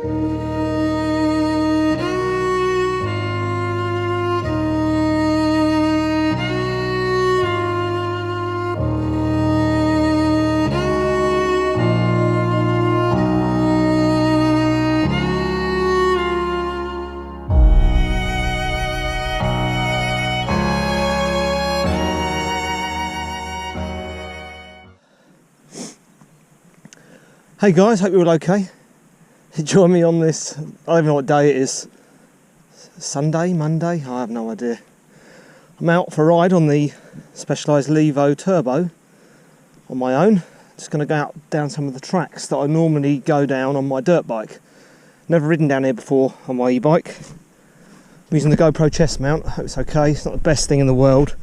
Hey guys, hope you're all okay. Join me on this, I don't even know what day it is. Sunday, Monday, I have no idea. I'm out for a ride on the Specialized LEVO Turbo on my own. Just going to go out down some of the tracks that I normally go down on my dirt bike. Never ridden down here before on my e-bike. I'm using the GoPro chest mount, I hope it's okay. It's not the best thing in the world.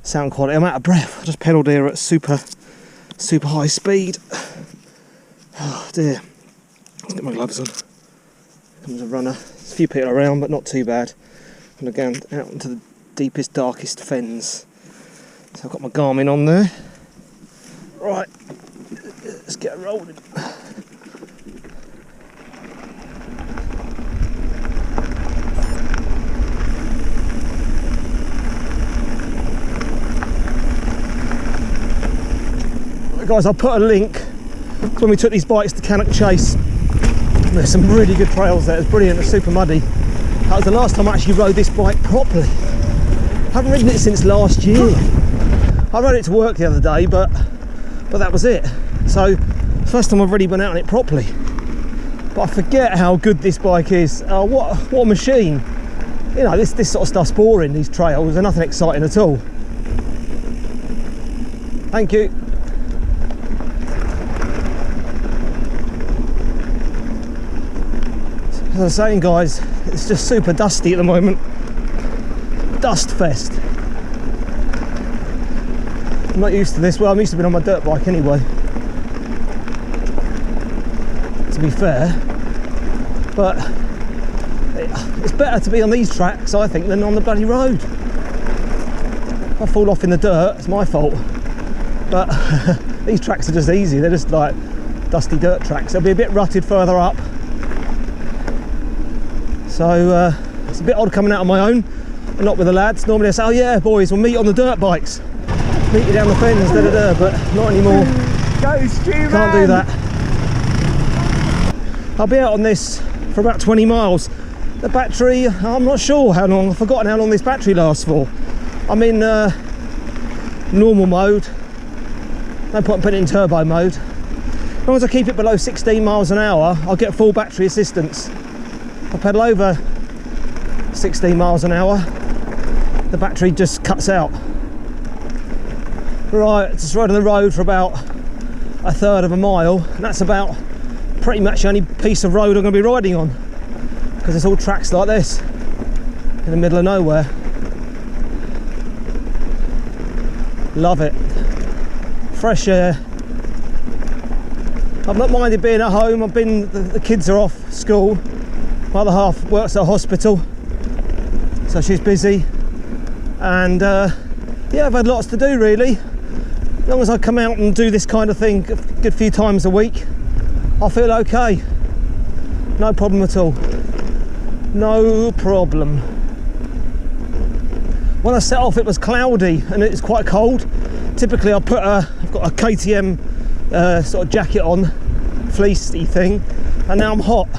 Sound quality, I'm out of breath. I just pedalled here at super high speed. Oh dear, let's get my gloves on. Here comes a runner. There's a few people around, but not too bad. I'm going to go out into the deepest, darkest fens. So I've got my Garmin on there. Right, let's get rolling. Right, guys, I'll put a link when we took these bikes to Cannock Chase. There's some really good trails there. It's brilliant. It's super muddy. That was the last time I actually rode this bike properly. I haven't ridden it since last year. I rode it to work the other day, but that was it. So first time I've really been out on it properly. But I forget how good this bike is. What a machine. You know, this sort of stuff's boring, these trails. They're nothing exciting at all. Thank you. As I was saying, guys, it's just super dusty at the moment. Dust fest. I'm not used to this. Well, I'm used to being on my dirt bike anyway, to be fair. But it's better to be on these tracks, I think, than on the bloody road. If I fall off in the dirt, it's my fault. But these tracks are just easy. They're just like dusty dirt tracks. They'll be a bit rutted further up. So it's a bit odd coming out on my own and not with the lads. Normally I say, oh yeah boys, we'll meet on the dirt bikes, meet you down the fens, but not anymore. Go Stu, can't do that. I'll be out on this for about 20 miles. The battery, I'm not sure how long, I've forgotten how long this battery lasts for. I'm in normal mode, no point in putting it in turbo mode. As long as I keep it below 16 miles an hour, I'll get full battery assistance. I pedal over 16 miles an hour, the battery just cuts out. Right, just riding the road for about a third of a mile, and that's about pretty much the only piece of road I'm going to be riding on, because it's all tracks like this in the middle of nowhere. Love it. Fresh air. I've not minded being at home. The kids are off school. My other half works at a hospital, so she's busy, and yeah, I've had lots to do really. As long as I come out and do this kind of thing a good few times a week, I feel okay. No problem at all. No problem. When I set off, it was cloudy and it's quite cold. Typically I've got a KTM sort of jacket on, fleecy thing, and now I'm hot.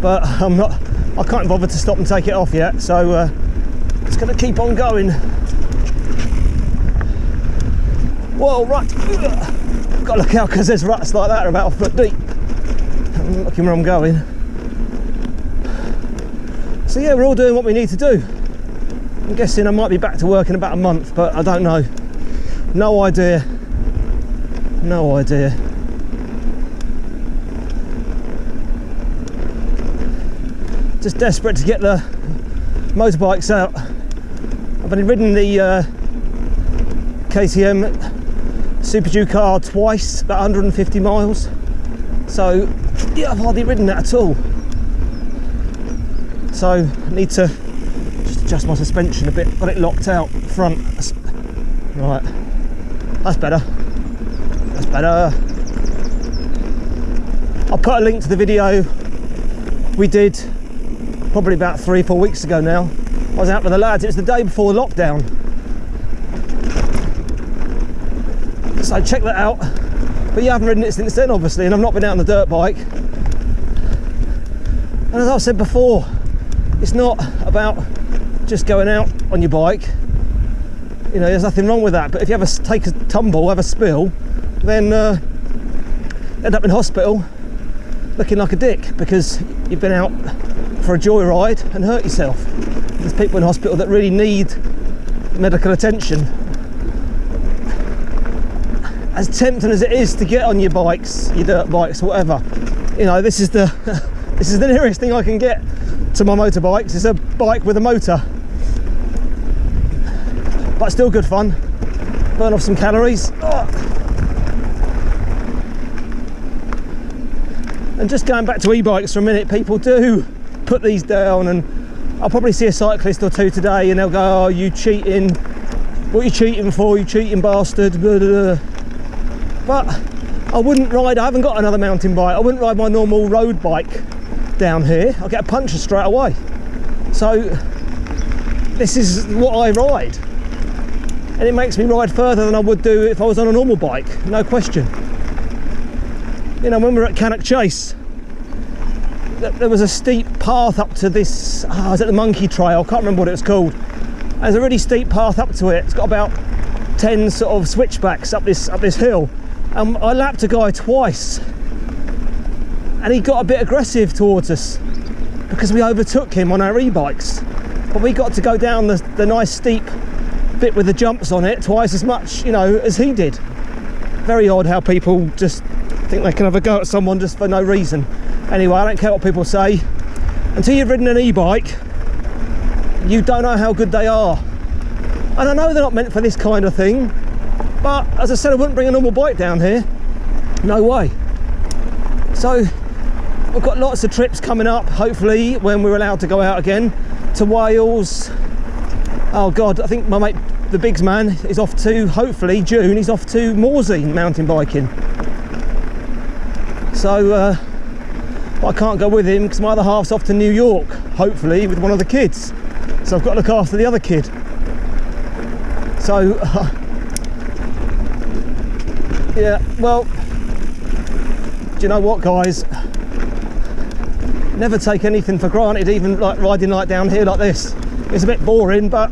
But I can't bother to stop and take it off yet, so it's going to keep on going. Whoa, right. Got to look out because there's ruts like that are about a foot deep. I'm looking where I'm going. So yeah, we're all doing what we need to do. I'm guessing I might be back to work in about a month, but I don't know. No idea. No idea. Just desperate to get the motorbikes out. I've only ridden the KTM Super Duke-R twice, about 150 miles. So yeah, I've hardly ridden that at all. So I need to just adjust my suspension a bit. Got it locked out front. Right, that's better. That's better. I'll put a link to the video we did probably about 3 or 4 weeks ago now. I was out with the lads. It's the day before lockdown. So check that out. But you haven't ridden it since then, obviously, and I've not been out on the dirt bike. And as I've said before, it's not about just going out on your bike. You know, there's nothing wrong with that. But if you ever take a tumble, have a spill, then end up in hospital looking like a dick because you've been out for a joyride and hurt yourself. There's people in hospital that really need medical attention. As tempting as it is to get on your bikes, your dirt bikes, whatever, you know, this is the this is the nearest thing I can get to my motorbikes. It's a bike with a motor, but still good fun. Burn off some calories. And just going back to e-bikes for a minute, people do put these down, and I'll probably see a cyclist or two today and they'll go, oh, you cheating, what are you cheating for, you cheating bastard, blah, blah, blah. But I wouldn't ride, I haven't got another mountain bike, I wouldn't ride my normal road bike down here. I'll get a puncture straight away. So this is what I ride, and it makes me ride further than I would do if I was on a normal bike, no question. You know, when we were at Cannock Chase, there was a steep path up to this, I was at the Monkey Trail, I can't remember what it was called. There's a really steep path up to it. It's got about 10 sort of switchbacks up this hill. And I lapped a guy twice, and he got a bit aggressive towards us because we overtook him on our e-bikes. But we got to go down the nice steep bit with the jumps on it twice as much, you know, as he did. Very odd how people just think they can have a go at someone just for no reason. Anyway, I don't care what people say. Until you've ridden an e-bike, you don't know how good they are. And I know they're not meant for this kind of thing, but as I said, I wouldn't bring a normal bike down here. No way. So we've got lots of trips coming up, hopefully, when we're allowed to go out again, to Wales. Oh God, I think my mate, the Biggs man, is off to, hopefully, June, he's off to Morsey mountain biking. So I can't go with him because my other half's off to New York, hopefully, with one of the kids. So I've got to look after the other kid. So, yeah, well, do you know what, guys? Never take anything for granted, even like riding like down here like this. It's a bit boring, but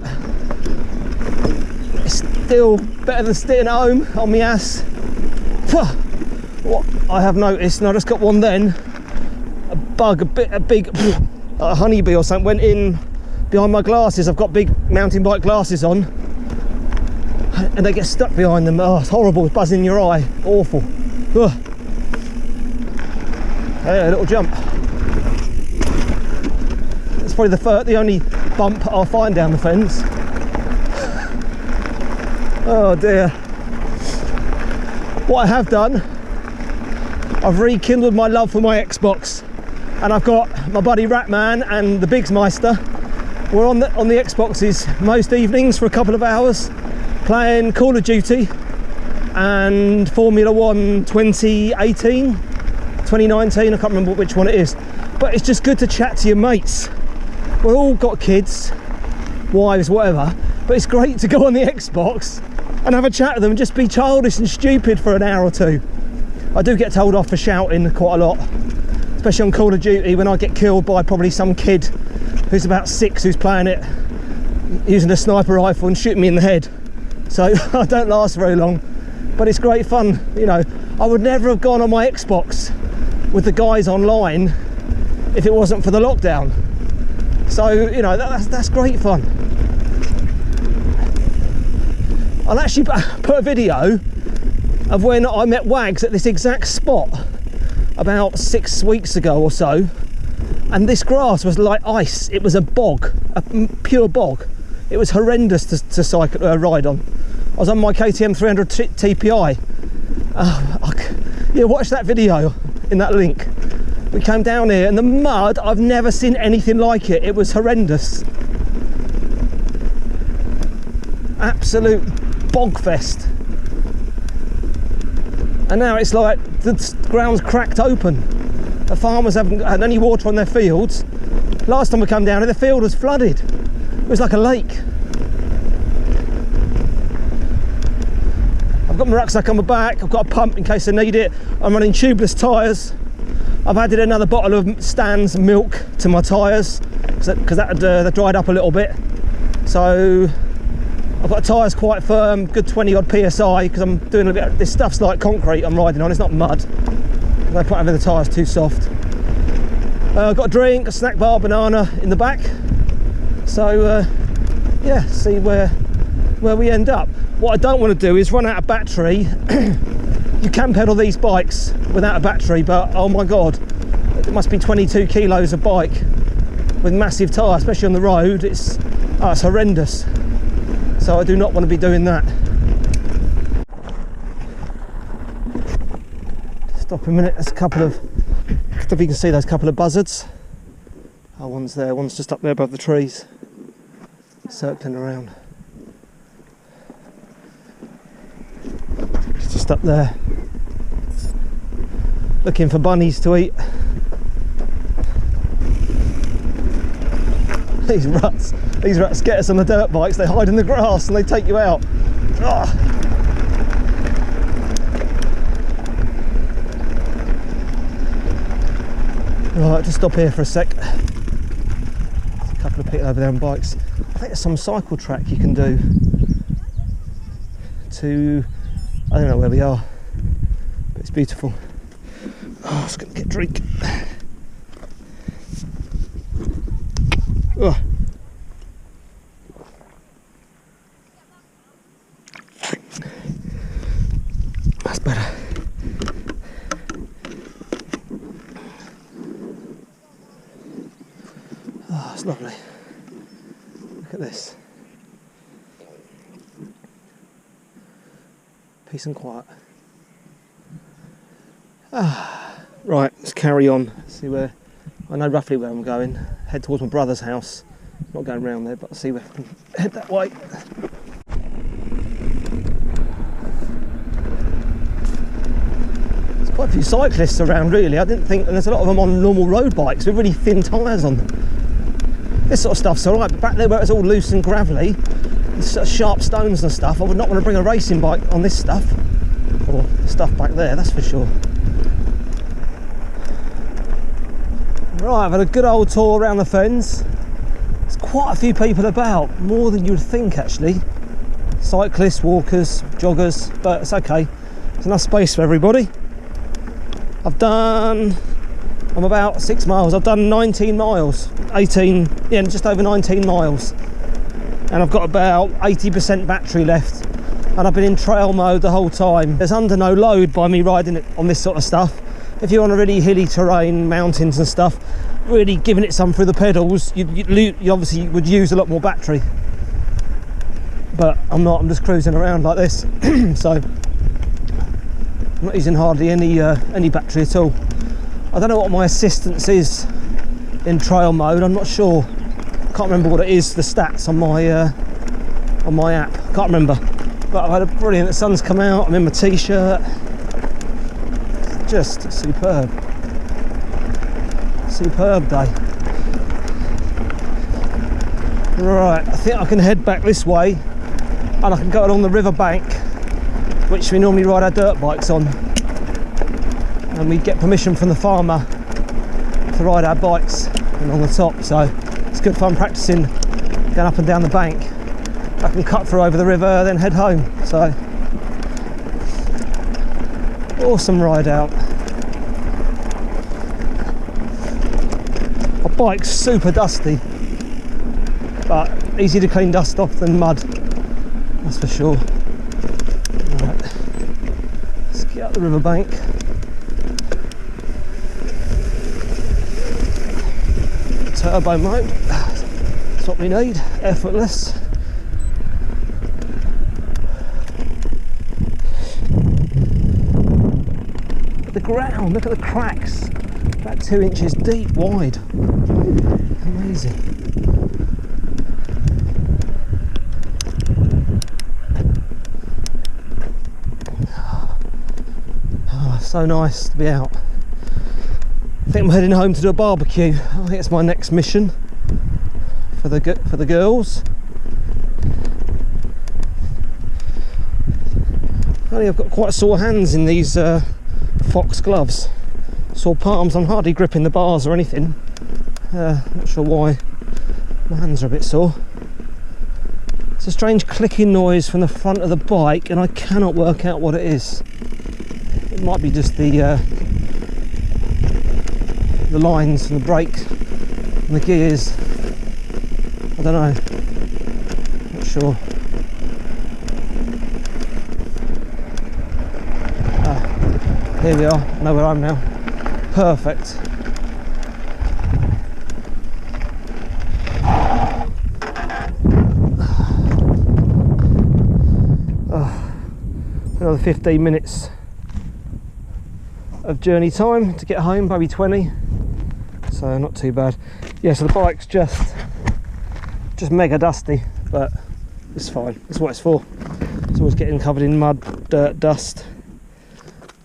it's still better than sitting at home on my ass. What I have noticed, and I just got one then, a bug, a big a honeybee or something went in behind my glasses. I've got big mountain bike glasses on, and they get stuck behind them. Oh, it's horrible, it's buzzing in your eye, awful. Ugh. Hey, a little jump. It's probably the only bump I'll find down the fence. Oh dear. What I have done, I've rekindled my love for my Xbox, and I've got my buddy Ratman and the Bigsmeister. We're on the Xboxes most evenings for a couple of hours, playing Call of Duty and Formula 1 2018, 2019, I can't remember which one it is. But it's just good to chat to your mates. We've all got kids, wives, whatever, but it's great to go on the Xbox and have a chat with them and just be childish and stupid for an hour or two. I do get told off for shouting quite a lot, especially on Call of Duty, when I get killed by probably some kid who's about 6 who's playing it using a sniper rifle and shooting me in the head. So I don't last very long, but it's great fun. You know, I would never have gone on my Xbox with the guys online if it wasn't for the lockdown. So, you know, that's great fun. I'll actually put a video of when I met Wags at this exact spot about 6 weeks ago or so, and this grass was like ice. It was a bog, a pure bog. It was horrendous to cycle, ride on. I was on my KTM 300 TPI. Yeah, watch that video in that link. We came down here and the mud, I've never seen anything like it. It was horrendous. Absolute bog fest. And now it's like the ground's cracked open. the farmers haven't had any water on their fields. Last time we come down here, the field was flooded. It was like a lake. I've got my rucksack on my back, I've got a pump in case I need it. I'm running tubeless tyres. I've added another bottle of Stan's milk to my tyres because that had dried up a little bit. So I've got tyres quite firm, good 20 odd PSI, because I'm doing a bit of, this stuff's like concrete I'm riding on, it's not mud. No point having the tyres too soft. I've got a drink, a snack bar, banana in the back. So yeah, see where we end up. What I don't want to do is run out of battery. You can pedal these bikes without a battery, but oh my god, it must be 22 kilos of bike with massive tyre, especially on the road. It's horrendous. So I do not want to be doing that. Stop a minute, there's a couple of, I don't know if you can see those couple of buzzards. Oh, one's there, one's just up there above the trees, circling around. It's just up there, looking for bunnies to eat. These rats get us on the dirt bikes, they hide in the grass and they take you out. Ugh. Right, just stop here for a sec. There's a couple of people over there on bikes. I think there's some cycle track you can do to, I don't know where we are, but it's beautiful. Oh, I was going to get a drink. Oh. That's better. Oh, it's lovely. Look at this. Peace and quiet. Right, let's carry on. See where, I know roughly where I'm going. Head towards my brother's house. Not going round there, but I'll see where I can head that way. There's quite a few cyclists around really. I didn't think, and there's a lot of them on normal road bikes with really thin tyres on them. This sort of stuff's alright, but back there where it's all loose and gravelly, sort of sharp stones and stuff, I would not want to bring a racing bike on this stuff. Or stuff back there, that's for sure. Right, I've had a good old tour around the fens. There's quite a few people about, more than you would think actually. Cyclists, walkers, joggers, but it's okay. There's enough space for everybody. I'm about 6 miles. I've done 19 miles, 18, yeah, just over 19 miles. And I've got about 80% battery left. And I've been in trail mode the whole time. There's under no load by me riding it on this sort of stuff. If you're on a really hilly terrain, mountains and stuff, really giving it some through the pedals, you obviously would use a lot more battery. But I'm not, I'm just cruising around like this. So I'm not using hardly any battery at all. I don't know what my assistance is in trail mode, I'm not sure. Can't remember what it is, the stats on my app, can't remember. But I've had a brilliant, the sun's come out, I'm in my t-shirt. Just superb. Superb day. Right, I think I can head back this way and I can go along the river bank, which we normally ride our dirt bikes on. And we get permission from the farmer to ride our bikes along the top, so it's good fun practicing going up and down the bank. I can cut through over the river, then head home, so awesome ride out. My bike's super dusty, but easy to clean dust off than mud, that's for sure. Right, let's get up the river bank. Turbo mode, that's what we need, effortless. The ground, look at the cracks, about 2 inches deep, wide. Amazing. Oh, so nice to be out. I think I'm heading home to do a barbecue. I think it's my next mission for the girls. Only I've got quite sore hands in these Fox gloves. Sore palms. I'm hardly gripping the bars or anything. Not sure why my hands are a bit sore. It's a strange clicking noise from the front of the bike, and I cannot work out what it is. It might be just the lines and the brakes and the gears. I don't know. Not sure. Here we are. I know where I am now. Perfect. Another 15 minutes of journey time to get home, maybe 20, so not too bad. Yeah, so the bike's just mega dusty, but it's fine. It's what it's for. It's always getting covered in mud, dirt, dust.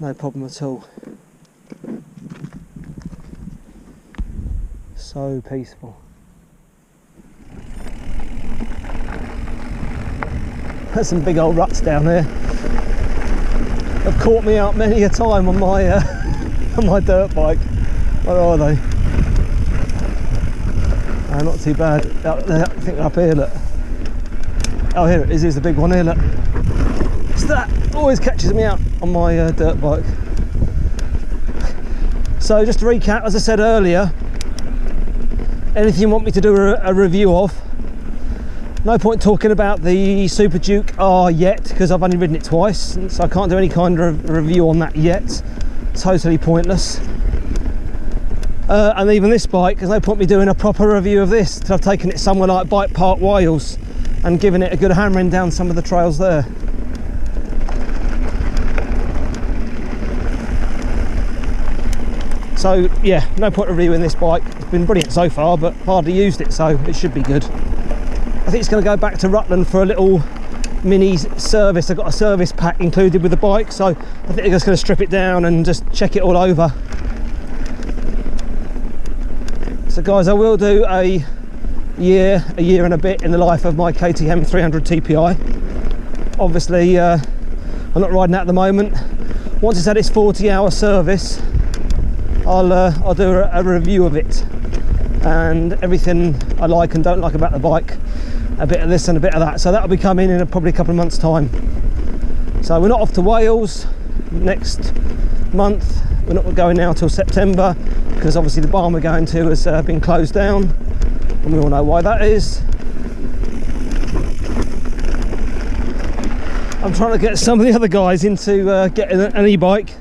No problem at all. So peaceful. There's some big old ruts down there. Have caught me out many a time on my on my dirt bike. Where are they? Not too bad. I think they're up here, look. Oh, here it is. Here's the big one here, look. It's that always catches me out on my dirt bike. So just to recap, as I said earlier, anything you want me to do a review of, no point talking about the Super Duke R yet, because I've only ridden it twice, so I can't do any kind of review on that yet. Totally pointless. And even this bike, there's no point me doing a proper review of this till I've taken it somewhere like Bike Park Wales and given it a good hammering down some of the trails there. So yeah, no point reviewing this bike. It's been brilliant so far, but hardly used it, so it should be good. I think it's going to go back to Rutland for a little mini service. I've got a service pack included with the bike, so I think they're just going to strip it down and just check it all over. So guys, I will do a year and a bit in the life of my KTM 300 TPI. Obviously I'm not riding that at the moment. Once it's had its 40-hour service, I'll do a review of it and everything I like and don't like about the bike, a bit of this and a bit of that. So that'll be coming in probably a couple of months' time. So we're not off to Wales next month. We're not going now till September, because obviously the barn we're going to has been closed down, and we all know why that is. I'm trying to get some of the other guys into getting an e-bike.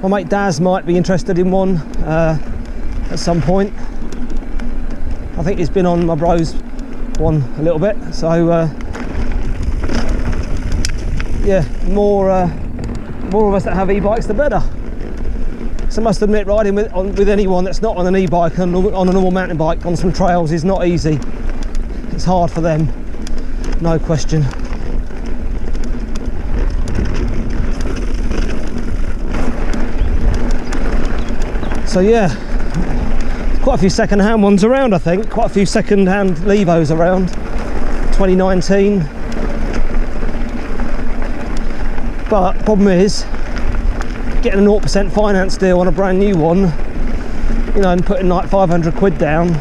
My mate Daz might be interested in one at some point. I think he's been on my bro's one a little bit, so yeah, more of us that have e-bikes the better. So I must admit, riding with anyone that's not on an e-bike and on a normal mountain bike on some trails is not easy. It's hard for them, no question. So yeah, quite a few second-hand ones around, I think. Quite a few second-hand LEVOs around. 2019. But problem is, getting a 0% finance deal on a brand new one, you know, and putting like 500 quid down,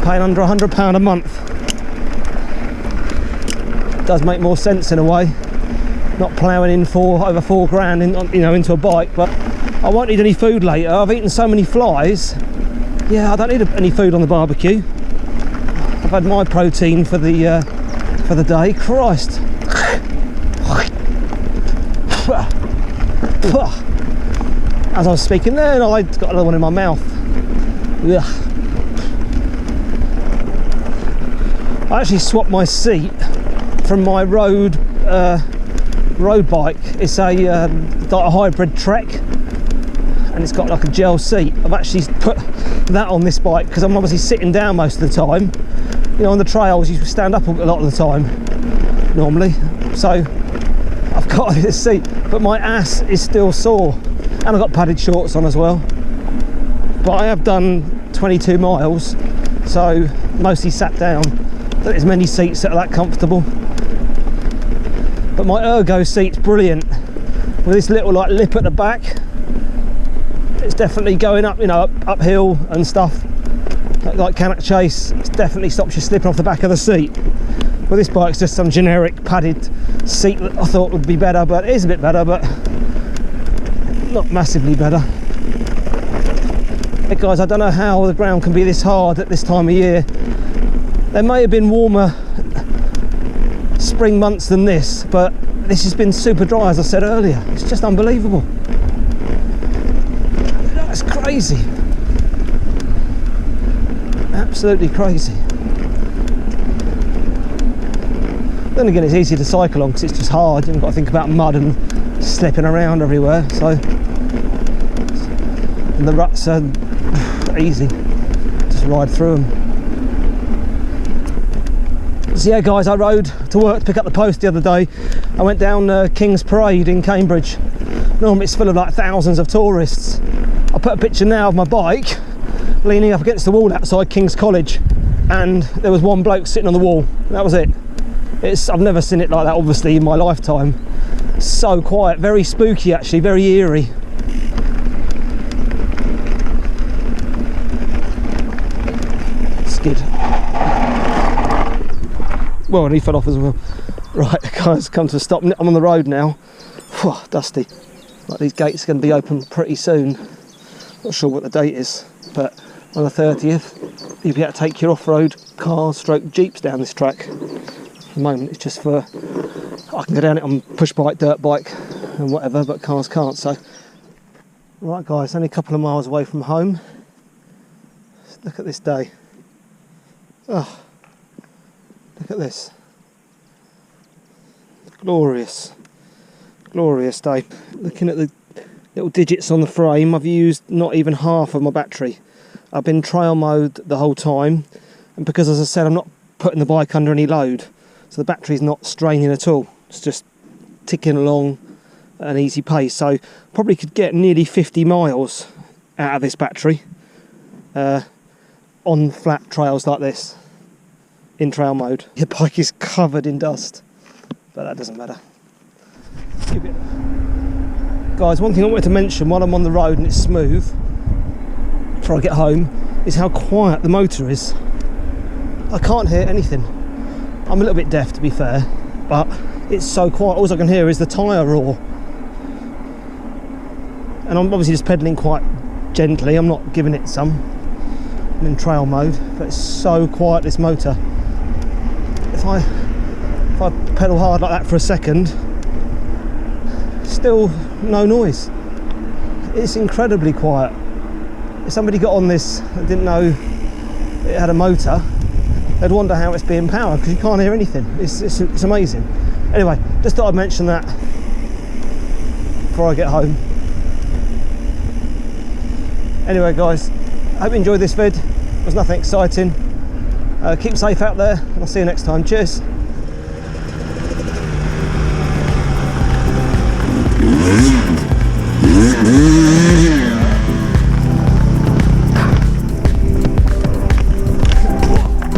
paying under £100 a month, does make more sense in a way. Not ploughing in over 4 grand you know, into a bike. But I won't need any food later. I've eaten so many flies. Yeah, I don't need any food on the barbecue. I've had my protein for the day. Christ. As I was speaking there, and I got another one in my mouth. Ugh. I actually swapped my seat from my road bike. It's a hybrid Trek, and it's got like a gel seat. I've actually put that on this bike because I'm obviously sitting down most of the time. You know, on the trails you stand up a lot of the time normally, so I've got this seat, but my ass is still sore, and I've got padded shorts on as well. but I have done 22 miles, so mostly sat down. Don't think there's many seats that are that comfortable, but my ergo seat's brilliant with this little like lip at the back. It's definitely going up, you know, uphill and stuff like Cannock Chase. It definitely stops you slipping off the back of the seat. Well, this bike's just some generic padded seat that I thought would be better, but it is a bit better, but not massively better. Hey guys, I don't know how the ground can be this hard at this time of year. There may have been warmer spring months than this, but this has been super dry, as I said earlier. It's just unbelievable. That's crazy. Absolutely crazy. Then again, it's easy to cycle on because it's just hard. You've got to think about mud and slipping around everywhere. So, and the ruts are easy. Just ride through them. So yeah, guys, I rode to work to pick up the post the other day. I went down King's Parade in Cambridge. Normally it's full of like thousands of tourists. I put a picture now of my bike leaning up against the wall outside King's College, and there was one bloke sitting on the wall. That was it. I've never seen it like that, obviously, in my lifetime. So quiet, very spooky actually, very eerie. Skid. Well, and he fell off as well. Right, guys, come to a stop. I'm on the road now. Whew, dusty. Right, these gates are going to be open pretty soon. Not sure what the date is, but on the 30th, you'll be able to take your off-road cars, stroke jeeps down this track. At the moment, it's just for, I can go down it on push bike, dirt bike, and whatever, but cars can't. So, right, guys, only a couple of miles away from home. Look at this day. Oh, look at this. Glorious, glorious day. Looking at the little digits on the frame, I've used not even half of my battery. I've been trail mode the whole time, and because, as I said, I'm not putting the bike under any load, so the battery's not straining at all. It's just ticking along at an easy pace. So probably could get nearly 50 miles out of this battery on flat trails like this in trail mode. Your bike is covered in dust, but that doesn't matter. Guys, one thing I wanted to mention while I'm on the road and it's smooth before I get home is how quiet the motor is. I can't hear anything. I'm a little bit deaf, to be fair, but it's so quiet. All I can hear is the tyre roar. And I'm obviously just pedalling quite gently. I'm not giving it some. I'm in trail mode, but it's so quiet, this motor. If I pedal hard like that for a second, still no noise. It's incredibly quiet. If somebody got on this and didn't know it had a motor, they'd wonder how it's being powered, because you can't hear anything. It's amazing. Anyway, just thought I'd mention that before I get home. Anyway, guys, I hope you enjoyed this vid. It was nothing exciting. Keep safe out there, and I'll see you next time. Cheers.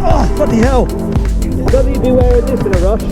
Oh, bloody hell! Don't you beware of this in a rush?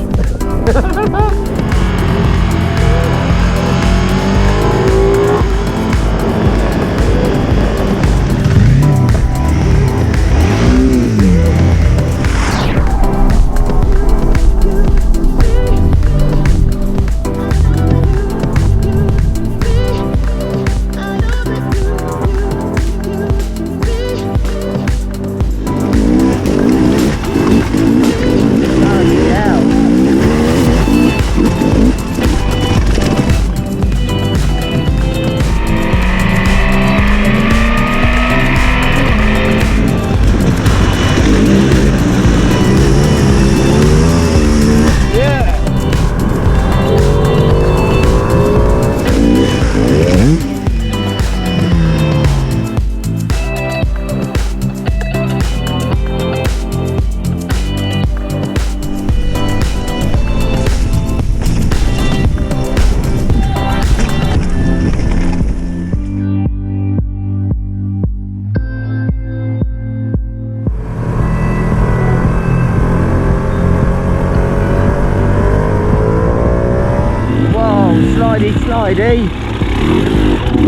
side, eh?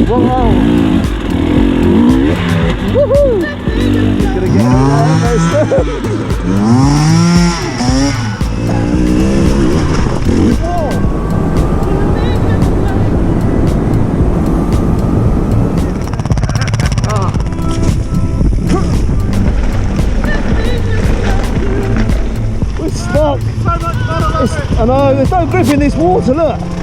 Whoa! Woohoo! Gonna get around this. We're stuck. I know, there's no grip in this water, look.